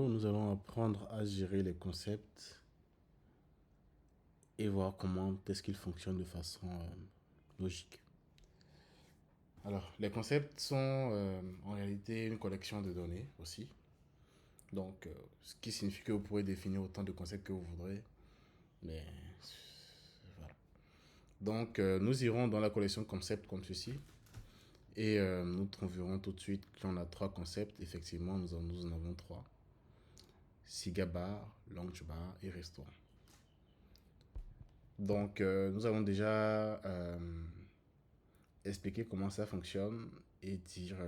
Nous allons apprendre à gérer les concepts et voir comment est-ce qu'ils fonctionnent de façon logique. Alors, les concepts sont en réalité une collection de données aussi. Donc, ce qui signifie que vous pourrez définir autant de concepts que vous voudrez. Mais voilà. Donc, nous irons dans la collection concepts comme ceci. Et nous trouverons tout de suite qu'on a trois concepts. Effectivement, nous en avons trois. Cigar bar, lounge bar et restaurant. Donc, nous allons déjà expliquer comment ça fonctionne et dire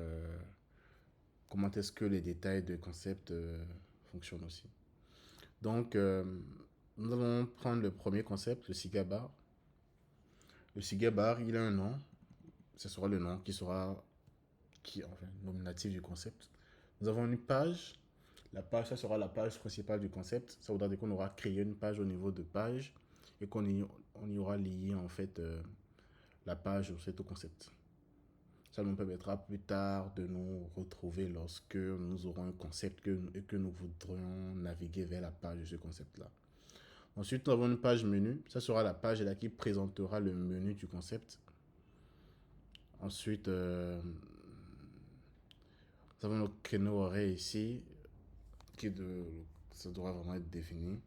comment est-ce que les détails de concept fonctionnent aussi. Donc, nous allons prendre le premier concept, le cigar bar. Le cigar bar, il a un nom. Ce sera le nom enfin, nominatif du concept. Nous avons une page. La page, ça sera la page principale du concept. Ça voudra dire qu'on aura créé une page au niveau de page et qu'on y aura lié en fait la page sur ce concept. Ça nous permettra plus tard de nous retrouver lorsque nous aurons un concept et que nous voudrions naviguer vers la page de ce concept-là. Ensuite, nous avons une page menu. Ça sera la page là qui présentera le menu du concept. Ensuite, nous avons notre créneau horaire ici, ça devra vraiment être défini,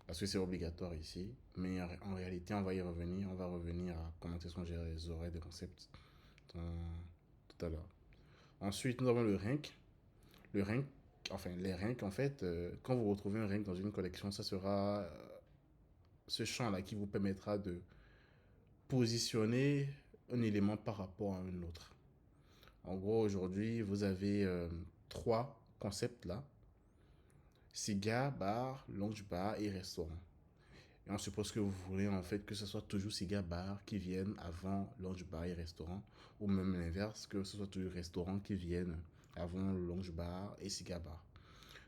parce que c'est obligatoire ici. Mais en réalité, on va y revenir. On va revenir à comment est-ce qu'on gère les horaires des concepts tout à l'heure. Ensuite, nous avons le rank. Le rank, enfin les ranks, en fait, quand vous retrouvez un rank dans une collection, ça sera ce champ-là qui vous permettra de positionner un élément par rapport à un autre. En gros, aujourd'hui, vous avez trois concepts là. Cigar, bar, lounge bar et restaurant. Et on suppose que vous voulez en fait que ce soit toujours cigar bar qui vienne avant lounge bar et restaurant, ou même l'inverse, que ce soit toujours restaurant qui vienne avant lounge bar et cigar bar.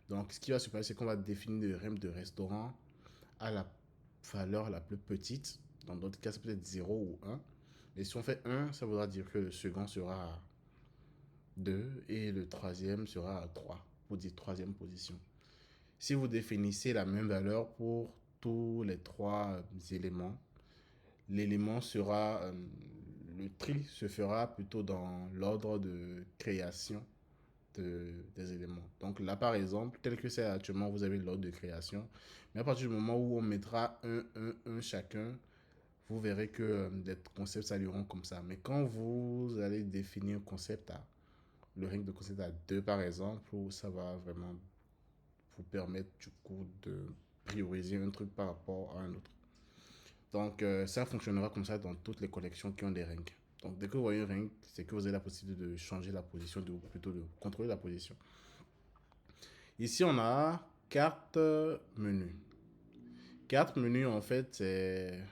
Donc ce qui va se passer, c'est qu'on va définir le rem de restaurant à la valeur la plus petite. Dans d'autres cas, c'est peut-être 0 ou 1. Mais si on fait 1, ça voudra dire que le second sera à 2 et le troisième sera à 3 pour dire troisième position. Si vous définissez la même valeur pour tous les trois éléments, l'élément sera, le tri se fera plutôt dans l'ordre de création des éléments. Donc là, par exemple, tel que c'est actuellement, vous avez l'ordre de création. Mais à partir du moment où on mettra un chacun, vous verrez que les concepts s'allieront comme ça. Mais quand vous allez définir un concept le rank de concept à 2 par exemple, où ça va vraiment vous permettre du coup de prioriser un truc par rapport à un autre. Donc ça fonctionnera comme ça dans toutes les collections qui ont des ranks. Donc dès que vous voyez un rank, c'est que vous avez la possibilité de changer la position, plutôt de contrôler la position. Ici on a carte menu. Carte menu en fait c'est...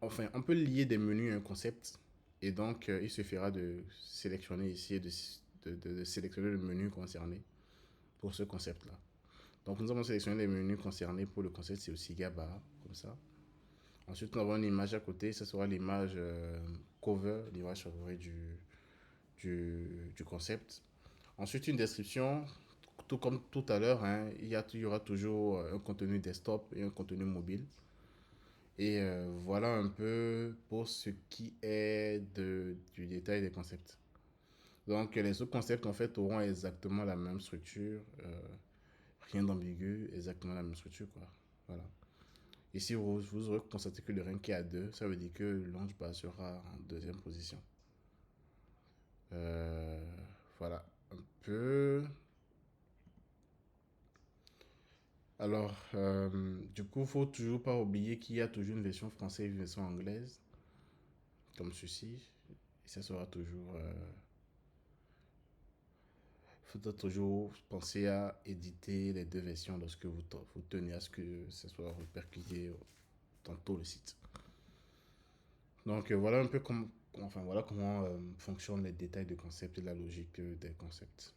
Enfin on peut lier des menus à un concept. Et donc il suffira de sélectionner ici et de sélectionner le menu concerné pour ce concept là. Donc nous avons sélectionné les menus concernés pour le concept, c'est aussi GABA, comme ça. Ensuite, nous avons une image à côté, ce sera l'image cover, l'image favorite du concept. Ensuite, une description, tout comme tout à l'heure, hein, il y aura toujours un contenu desktop et un contenu mobile. Et voilà un peu pour ce qui est du détail des concepts. Donc, les autres concepts, en fait, auront exactement la même structure. Rien d'ambigu, exactement la même structure, quoi. Voilà. Ici, vous aurez constaté que le rank est à 2, ça veut dire que le launch sera en deuxième position. Voilà, un peu. Alors, du coup, il ne faut toujours pas oublier qu'il y a toujours une version française et une version anglaise, comme ceci. Et ça sera toujours... faudra toujours penser à éditer les deux versions lorsque vous tenez à ce que ça soit répercuté dans tout le site. Donc voilà un peu voilà comment fonctionnent les détails de concept et la logique des concepts.